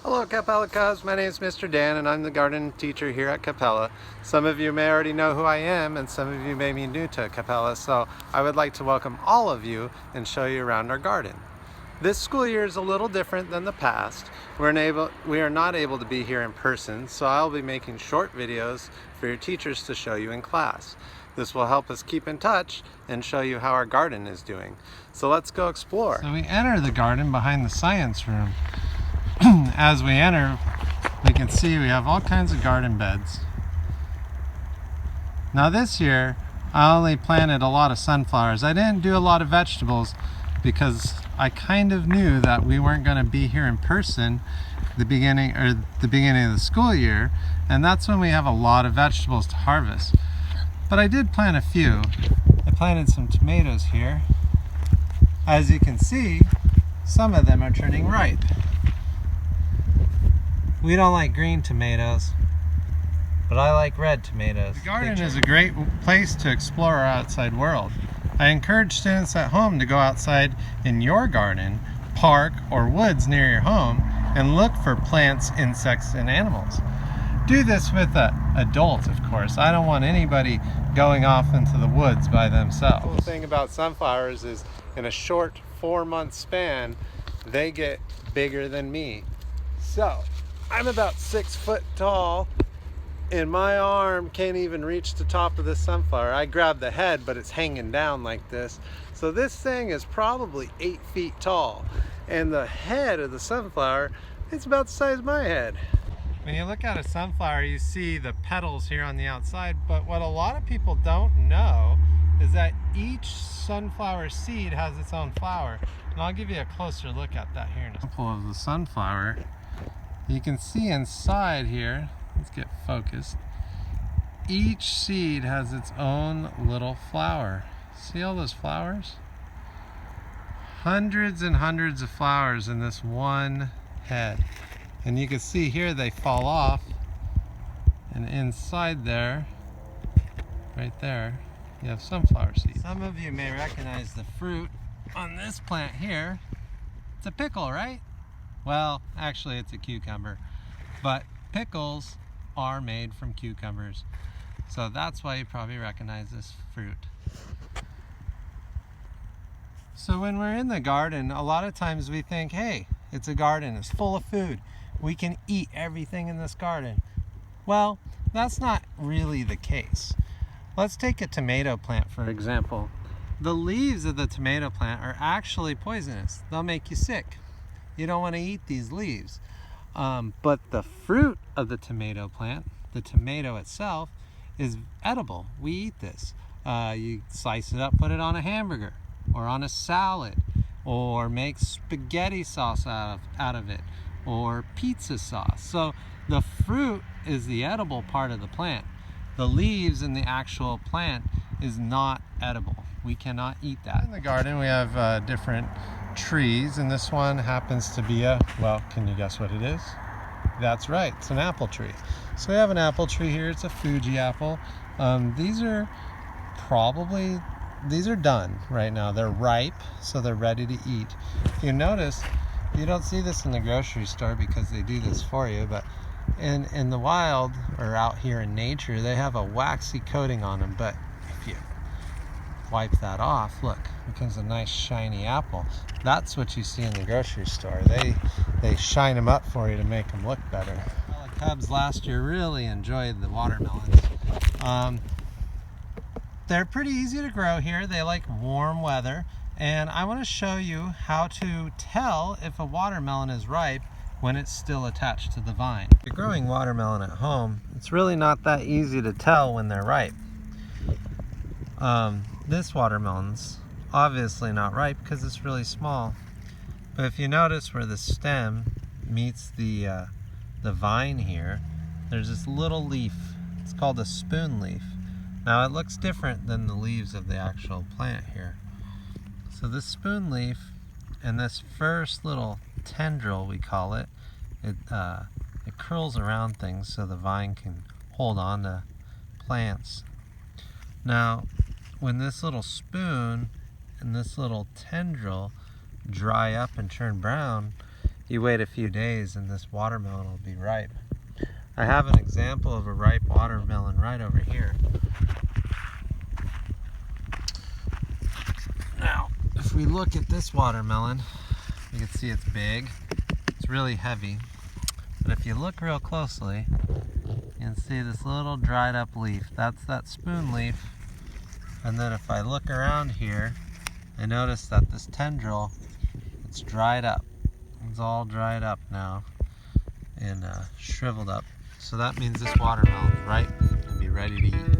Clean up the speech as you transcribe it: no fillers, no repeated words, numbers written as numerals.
Hello Calpella Cubs, my name is Mr. Dan and I'm the garden teacher here at Calpella. Some of you may already know who I am and some of you may be new to Calpella, so I would like to welcome all of you and show you around our garden. This school year is a little different than the past. We are not able to be here in person, so I'll be making short videos for your teachers to show you in class. This will help us keep in touch and show you how our garden is doing. So let's go explore. So we enter the garden behind the science room. As we enter, we can see we have all kinds of garden beds. Now this year, I only planted a lot of sunflowers. I didn't do a lot of vegetables because I kind of knew that we weren't going to be here in person the beginning of the school year, and that's when we have a lot of vegetables to harvest. But I did plant a few. I planted some tomatoes here. As you can see, some of them are turning ripe. We don't like green tomatoes, but I like red tomatoes. The garden is a great place to explore our outside world. I encourage students at home to go outside in your garden, park, or woods near your home and look for plants, insects, and animals. Do this with an adult, of course. I don't want anybody going off into the woods by themselves. The cool thing about sunflowers is in a short 4-month span, they get bigger than me. So, I'm about 6 foot tall and my arm can't even reach the top of this sunflower. I grabbed the head, but it's hanging down like this. So this thing is probably 8 feet tall. And the head of the sunflower, it's about the size of my head. When you look at a sunflower, you see the petals here on the outside, but what a lot of people don't know is that each sunflower seed has its own flower. And I'll give you a closer look at that here in a example of the sunflower. You can see inside here, let's get focused, each seed has its own little flower. See all those flowers? Hundreds and hundreds of flowers in this one head. And you can see here they fall off, and inside there, right there, you have sunflower seeds. Some of you may recognize the fruit on this plant here. It's a pickle, right? Well, actually it's a cucumber, but pickles are made from cucumbers. So that's why you probably recognize this fruit. So when we're in the garden, a lot of times we think, hey, it's a garden, it's full of food. We can eat everything in this garden. Well, that's not really the case. Let's take a tomato plant, for example. The leaves of the tomato plant are actually poisonous. They'll make you sick. You don't want to eat these leaves. But the fruit of the tomato plant, the tomato itself, is edible. We eat this. You slice it up, put it on a hamburger or on a salad, or make spaghetti sauce out of it, or pizza sauce. So the fruit is the edible part of the plant. The leaves in the actual plant is not edible. We cannot eat that. In the garden we have different trees, and this one happens to be well, can you guess what it is? That's right, it's an apple tree. So we have an apple tree here, it's a Fuji apple. These are probably these are done right now. They're ripe, so they're ready to eat. If you notice, you don't see this in the grocery store because they do this for you, but in the wild or out here in nature, they have a waxy coating on them. But if you wipe that off, look, it becomes a nice shiny apple. That's what you see in the grocery store. They shine them up for you to make them look better. Well, the cubs last year really enjoyed the watermelons. They're pretty easy to grow here. They like warm weather, and I want to show you how to tell if a watermelon is ripe when it's still attached to the vine. If you're growing watermelon at home, it's really not that easy to tell when they're ripe. This watermelon's obviously not ripe because it's really small, but if you notice where the stem meets the vine here, there's this little leaf. It's called a spoon leaf. Now it looks different than the leaves of the actual plant here. So this spoon leaf and this first little tendril, we call it, it curls around things so the vine can hold on to plants. Now when this little spoon and this little tendril dry up and turn brown, you wait a few days and this watermelon will be ripe. I have an example of a ripe watermelon right over here. Now, if we look at this watermelon, you can see it's big, it's really heavy, but if you look real closely, you can see this little dried up leaf. That's that spoon leaf. And then if I look around here, I notice that this tendril, it's dried up. It's all dried up now and shriveled up. So that means this watermelon is ripe and be ready to eat.